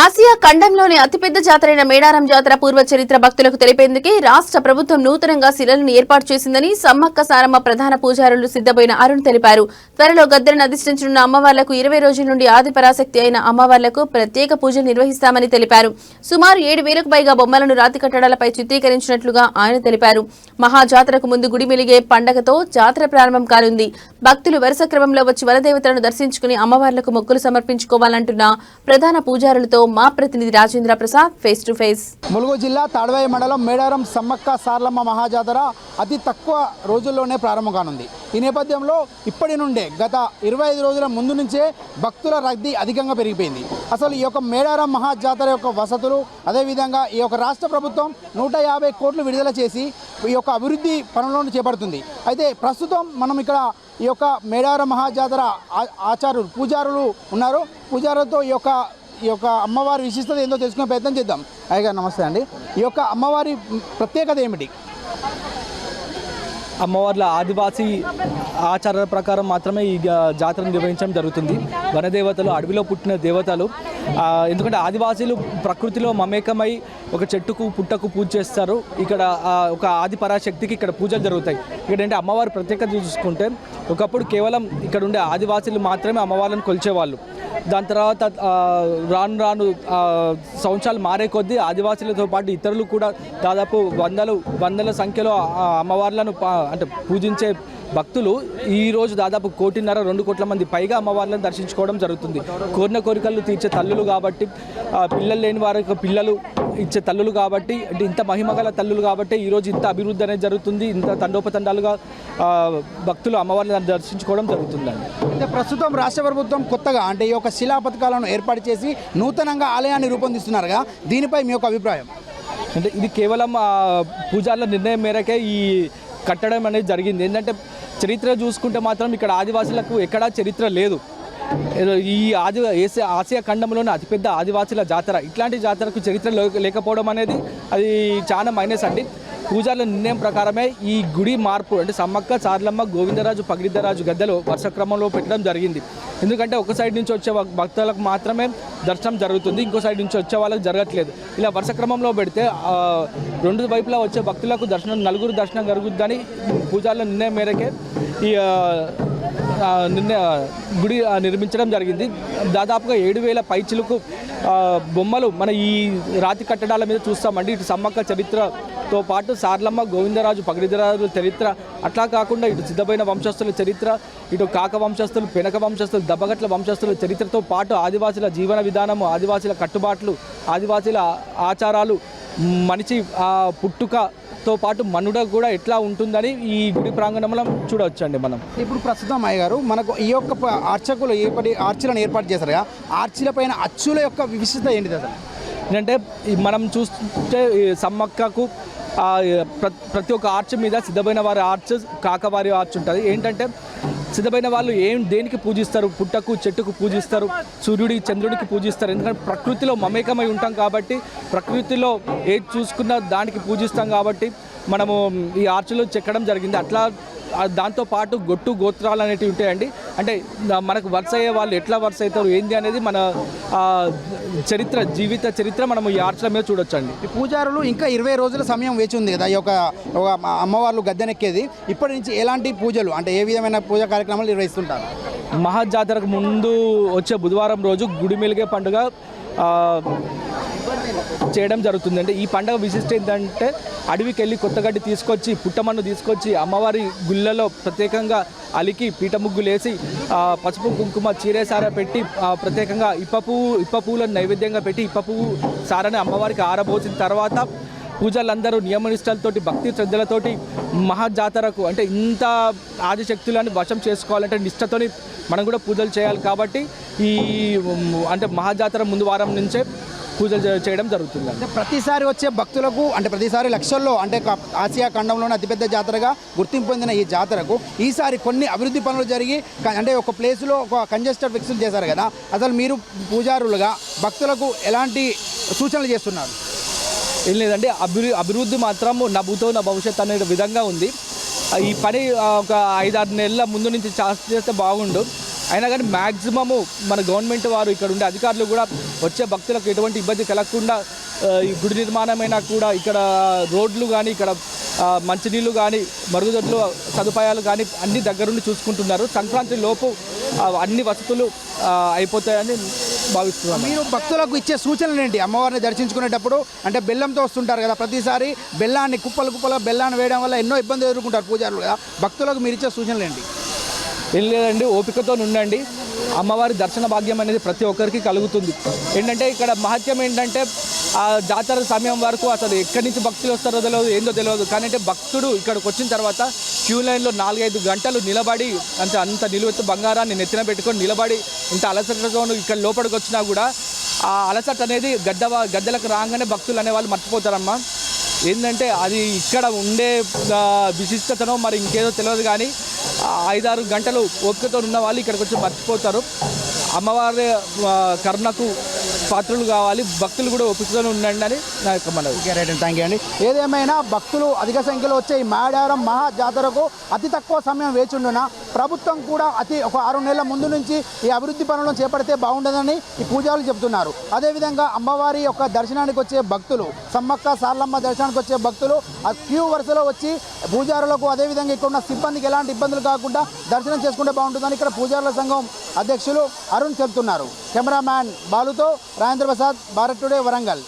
Asia ఖండంలోని అతిపెద్ద జాతరైన మేడారం జాతర పూర్వ చరిత్ర భక్తులకు తెలిపేందుకే రాష్ట్ర ప్రభుత్వం నూతనంగా శిలలను ఏర్పాటు చేసిందని సమ్మక్క సారమ్మ ప్రధాన పూజారులు సిద్దబోయిన అరుణ్ తెలిపారు. త్వరలో గద్దెలను అధిష్ఠించనున్న అమ్మవార్లకు 20 రోజుల నుండి ఆది పరాశక్తి అయిన అమ్మవార్లకు ప్రత్యేక పూజలు నిర్వహిస్తామని తెలిపారు. సుమారు 7,000కు పైగా బొమ్మలను రాతి కట్టడాలపై చిత్రీకరించినట్లుగా ఆయన తెలిపారు. మహాజాతరకు ముందు గుడి మెలిగే పండగతో జాతర ప్రారంభం కానుంది. భక్తులు వరుస క్రమంలో వచ్చి వరదేవతలను దర్శించుకుని అమ్మవార్లకు మొక్కులు సమర్పించుకోవాలంటున్న ప్రధాన పూజారులతో మా ప్రతినిధి Rajendra Prasad face to face. Mulugu జిల్లా తాడ్వాయి మండలం మేడారం సమ్మక్క సారలమ్మ మహాజాతర అతి తక్కువ రోజుల్లోనే ప్రారంభం కానుంది. ఈ నేపథ్యంలో ఇప్పటి నుండే గత 25 రోజుల ముందు నుంచే భక్తుల రద్దీ అధికంగా పెరిగిపోయింది. అసలు ఈ యొక్క మేడారం మహాజాతర యొక్క వసతులు, అదేవిధంగా ఈ యొక్క రాష్ట్ర ప్రభుత్వం 150 కోట్లు విడుదల చేసి ఈ యొక్క అభివృద్ధి పనులను చేపడుతుంది. అయితే ప్రస్తుతం మనం ఇక్కడ ఈ యొక్క మేడారం మహాజాతర ఆచార్యులు పూజారులు ఉన్నారు. పూజారులతో ఈ యొక్క అమ్మవారి విశిష్టత ఏందో తెలుసుకునే ప్రయత్నం చేద్దాం. అయ్యగారు నమస్తే అండి. ఈ యొక్క అమ్మవారి ప్రత్యేకత ఏమిటి? అమ్మవార్ల ఆదివాసీ ఆచారాల ప్రకారం మాత్రమే ఈ జాతరను నిర్వహించడం జరుగుతుంది. వనదేవతలు అడవిలో పుట్టిన దేవతలు. ఎందుకంటే ఆదివాసీలు ప్రకృతిలో మమేకమై ఒక చెట్టుకు పుట్టకు పూజ చేస్తారు. ఇక్కడ ఒక ఆది పరాశక్తికి ఇక్కడ పూజలు జరుగుతాయి. ఇక్కడ అంటే అమ్మవారి ప్రత్యేకత చూసుకుంటే ఒకప్పుడు కేవలం ఇక్కడ ఉండే ఆదివాసీలు మాత్రమే అమ్మవారిని కొలిచేవాళ్ళు. దాని తర్వాత రాను సంవత్సరాలు మారే కొద్దీ ఆదివాసీలతో పాటు ఇతరులు కూడా దాదాపు వందల సంఖ్యలో అమ్మవార్లను అంటే పూజించే భక్తులు ఈరోజు దాదాపు 1.5-2 కోట్ల మంది పైగా అమ్మవార్లను దర్శించుకోవడం జరుగుతుంది. కోరిన కోరికలు తీర్చే తల్లులు కాబట్టి, పిల్లలు లేని వారికి పిల్లలు ఇచ్చే తల్లులు కాబట్టి, అంటే ఇంత మహిమగల తల్లులు కాబట్టి ఈరోజు ఇంత అభివృద్ధి అనేది జరుగుతుంది. ఇంత తండోపతండాలుగా భక్తులు అమ్మవారిని దర్శించుకోవడం జరుగుతుందండి. అంటే ప్రస్తుతం రాష్ట్ర ప్రభుత్వం కొత్తగా అంటే ఈ యొక్క శిలా పథకాలను ఏర్పాటు చేసి నూతనంగా ఆలయాన్ని రూపొందిస్తున్నారుగా, దీనిపై మీ యొక్క అభిప్రాయం? అంటే ఇది కేవలం పూజారుల నిర్ణయం మేరకే ఈ కట్టడం అనేది జరిగింది. ఏంటంటే చరిత్ర చూసుకుంటే మాత్రం ఇక్కడ ఆదివాసులకు ఎక్కడా చరిత్ర లేదు. ఈ ఆసియా ఖండంలోనే అతిపెద్ద ఆదివాసుల జాతర, ఇట్లాంటి జాతరకు చరిత్ర లేకపోవడం అనేది అది చాలా మైనస్ అండి. పూజారుల నిర్ణయం ప్రకారమే ఈ గుడి మార్పు అంటే సమ్మక్క సారలమ్మ గోవిందరాజు పగిడిద్దరాజు గద్దెలు వరుస క్రమంలో పెట్టడం జరిగింది. ఎందుకంటే ఒక సైడ్ నుంచి వచ్చే భక్తులకు మాత్రమే దర్శనం జరుగుతుంది, ఇంకో సైడ్ నుంచి వచ్చే వాళ్ళకి జరగట్లేదు. ఇలా వరుస క్రమంలో పెడితే 2 వైపులా వచ్చే భక్తులకు నలుగురు దర్శనం జరుగుతుందని పూజారుల నిర్ణయం మేరకే ఈ గుడి నిర్మించడం జరిగింది. దాదాపుగా 7,000 పైచిలకు బొమ్మలు మన ఈ రాతి కట్టడాల మీద చూస్తామండి. ఇటు సమ్మక్క చరిత్రతో పాటు సారలమ్మ గోవిందరాజు పగిడిద్దరాజు చరిత్ర, అట్లా కాకుండా ఇటు సిద్ధమైన వంశస్థుల చరిత్ర, ఇటు కాక వంశస్థులు, పెనక వంశస్థులు, దబ్బగట్ల వంశస్థుల చరిత్రతో పాటు ఆదివాసుల జీవన విధానము, ఆదివాసుల కట్టుబాట్లు, ఆదివాసుల ఆచారాలు, మనిషి పుట్టుకతో పాటు మనుడ కూడా ఎట్లా ఉంటుందని ఈ గుడి ప్రాంగణంలో చూడవచ్చండి. మనం ఇప్పుడు ప్రస్తుతం అయ్యగారు మనకు ఈ యొక్క అర్చకులు ఆర్చీలను ఏర్పాటు చేశారు కదా, ఆర్చీల పైన అచ్చుల యొక్క విశిష్టత ఏంటిది అసలు? ఏంటంటే మనం చూస్తే సమ్మక్కకు ప్రతి ఒక్క ఆర్చ్ మీద సిద్ధమైన వారి ఆర్చ్, కాకవారి ఆర్చ్ ఉంటుంది. ఏంటంటే సిద్ధమైన వాళ్ళు దేనికి పూజిస్తారు? పుట్టకు చెట్టుకు పూజిస్తారు, సూర్యుడి చంద్రుడికి పూజిస్తారు. ఎందుకంటే ప్రకృతిలో మమేకమై ఉంటాం కాబట్టి, ప్రకృతిలో ఏది చూసుకున్నా దానికి పూజిస్తాం కాబట్టి మనము ఈ ఆర్చులు చెక్కడం జరిగింది. అట్లా దాంతోపాటు గొట్టు గోత్రాలు అనేటివి ఉంటాయండి. అంటే మనకు వరుస అయ్యే వాళ్ళు ఎట్లా వరుస అవుతారు ఏంది అనేది మన జీవిత చరిత్ర మనం ఈ ఆర్చుల మీద చూడొచ్చండి. ఈ పూజారులు ఇంకా 20 రోజుల సమయం వేచి ఉంది కదా ఈ యొక్క అమ్మవార్లు గద్దెనెక్కేది. ఇప్పటి నుంచి ఎలాంటి పూజలు అంటే ఏ విధమైన పూజా కార్యక్రమాలు నిర్వహిస్తుంటారు? మహాజాతరకు ముందు వచ్చే బుధవారం రోజు గుడి మెలిగే పండుగ చేయడం జరుగుతుందండి. ఈ పండుగ విశిష్ట ఏంటంటే అడవికి వెళ్ళి కొత్తగడ్డి తీసుకొచ్చి, పుట్టమన్ను తీసుకొచ్చి అమ్మవారి గుళ్ళలో ప్రత్యేకంగా అలికి పీట ముగ్గులు వేసి పసుపు కుంకుమ చీరేసార పెట్టి ప్రత్యేకంగా ఇప్ప పువ్వులను నైవేద్యంగా పెట్టి ఇప్ప పువ్వు సారని అమ్మవారికి ఆరబోసిన తర్వాత పూజలందరూ నియమనిష్టలతోటి భక్తి శ్రద్ధలతోటి మహాజాతరకు అంటే ఇంత ఆదిశక్తులను వశం చేసుకోవాలంటే నిష్టతోని మనం కూడా పూజలు చేయాలి. కాబట్టి ఈ అంటే మహాజాతర ముందు వారం నుంచే పూజలు చేయడం జరుగుతుంది. అంటే ప్రతిసారి వచ్చే భక్తులకు అంటే ప్రతిసారి లక్షల్లో అంటే ఆసియా ఖండంలోనే అతిపెద్ద జాతరగా గుర్తింపు పొందిన ఈ జాతరకు ఈసారి కొన్ని అభివృద్ధి పనులు జరిగి అంటే ఒక ప్లేస్లో ఒక కంజెస్టెడ్ ఫిక్స్లు చేశారు కదా, అసలు మీరు పూజారులుగా భక్తులకు ఎలాంటి సూచనలు చేస్తున్నారు? ఏం లేదండి, అభివృద్ధి మాత్రం నా భూతో నా భవిష్యత్ అనే విధంగా ఉంది. ఈ పని ఒక 5-6 నెలల ముందు నుంచి చేస్తే బాగుండు. అయినా కానీ మ్యాక్సిమము మన గవర్నమెంట్ వారు ఇక్కడ ఉండే అధికారులు కూడా వచ్చే భక్తులకు ఎటువంటి ఇబ్బంది కలగకుండా ఈ గుడి నిర్మాణమైనా కూడా ఇక్కడ రోడ్లు కానీ ఇక్కడ మంచినీళ్ళు కానీ మరుగుదొడ్లు సదుపాయాలు కానీ అన్ని దగ్గరుండి చూసుకుంటున్నారు. సంక్రాంతి లోపు అన్ని వసతులు అయిపోతాయని భావిస్తున్నాను. మీరు భక్తులకు ఇచ్చే సూచనలు ఏంటి? అమ్మవారిని దర్శించుకునేటప్పుడు అంటే బెల్లంతో వస్తుంటారు కదా, ప్రతిసారి బెల్లాన్ని కుప్పలుగా బెల్లాన్ని వేయడం వల్ల ఎన్నో ఇబ్బందులు ఎదుర్కొంటారు పూజారులు కదా, భక్తులకు మీరు ఇచ్చే సూచనలు ఏంటి? ఏం లేదండి, ఓపికతో ఉండండి. అమ్మవారి దర్శన భాగ్యం అనేది ప్రతి ఒక్కరికి కలుగుతుంది. ఏంటంటే ఇక్కడ మహత్యం ఏంటంటే ఆ జాతర సమయం వరకు అసలు ఎక్కడి నుంచి భక్తులు వస్తారో తెలియదు, ఏందో తెలియదు. కానీ అంటే భక్తుడు ఇక్కడికి వచ్చిన తర్వాత క్యూ లైన్లో 4-5 గంటలు నిలబడి అంత నిలువెత్తు బంగారాన్ని నెత్తిన పెట్టుకొని నిలబడి ఇంత అలసటతో ఇక్కడ లోపలికి వచ్చినా కూడా ఆ అలసట అనేది గద్దెలకు రాగానే భక్తులు అనేవాళ్ళు మర్చిపోతారమ్మా. ఏంటంటే అది ఇక్కడ ఉండే విశిష్టతనో మరి ఇంకేదో తెలియదు, కానీ 5-6 గంటలు ఓపికతో ఉన్న వాళ్ళు ఇక్కడికి వచ్చి మర్చిపోతారు. అమ్మవారి కరుణకు పాత్రలు కావాలి, భక్తులు కూడా ఓపికతో ఉండండి అని నా యొక్క మనవి. థ్యాంక్ యూ అండి. ఏదేమైనా భక్తులు అధిక సంఖ్యలో వచ్చే ఈ మేడారం మహా జాతరకు అతి తక్కువ సమయం వేచుండున ప్రభుత్వం కూడా ఒక 6 నెలల ముందు నుంచి ఈ అభివృద్ధి పనులను చేపడితే బాగుండదని ఈ పూజారులు చెబుతున్నారు. అదేవిధంగా అమ్మవారి యొక్క దర్శనానికి వచ్చే భక్తులు, సమ్మక్క సారలమ్మ దర్శనానికి వచ్చే భక్తులు ఆ క్యూ వరుసలో వచ్చి పూజారులకు అదేవిధంగా ఇక్కడ ఉన్న సిబ్బందికి ఎలాంటి ఇబ్బందులు కాకుండా దర్శనం చేసుకుంటే బాగుంటుందని ఇక్కడ పూజారుల సంఘం అధ్యక్షులు అరుణ్ చెబుతున్నారు. కెమెరామ్యాన్ బాలుతో రాజేంద్ర ప్రసాద్, భారత్ టుడే, వరంగల్.